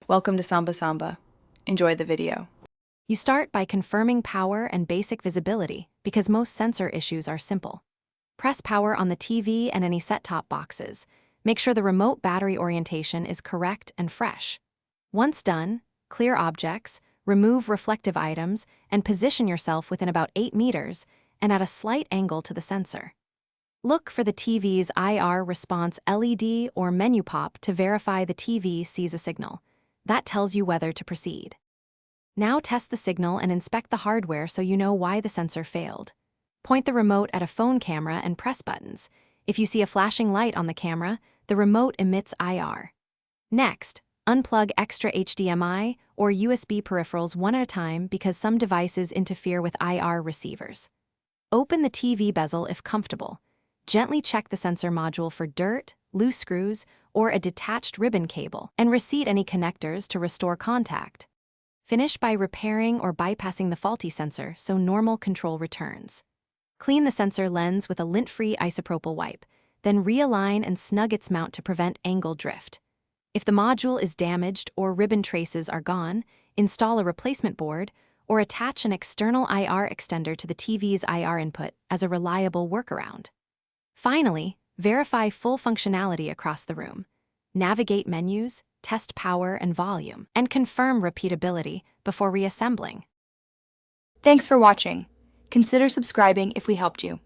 Welcome to Samba Samba. Enjoy the video. You start by confirming power and basic visibility because most sensor issues are simple. Press power on the TV and any set-top boxes. Make sure the remote battery orientation is correct and fresh. Once done, clear objects, remove reflective items, and position yourself within about 8 meters and at a slight angle to the sensor. Look for the TV's IR response LED or menu pop to verify the TV sees a signal. That tells you whether to proceed. Now test the signal and inspect the hardware so you know why the sensor failed. Point the remote at a phone camera and press buttons. If you see a flashing light on the camera, the remote emits IR. Next, unplug extra HDMI or USB peripherals one at a time because some devices interfere with IR receivers. Open the TV bezel if comfortable. Gently check the sensor module for dirt, loose screws, or a detached ribbon cable, and reseat any connectors to restore contact. Finish by repairing or bypassing the faulty sensor so normal control returns. Clean the sensor lens with a lint-free isopropyl wipe, then realign and snug its mount to prevent angle drift. If the module is damaged or ribbon traces are gone, install a replacement board or attach an external IR extender to the TV's IR input as a reliable workaround. Finally, verify full functionality across the room. Navigate menus, test power and volume, and confirm repeatability before reassembling. Thanks for watching. Consider subscribing if we helped you.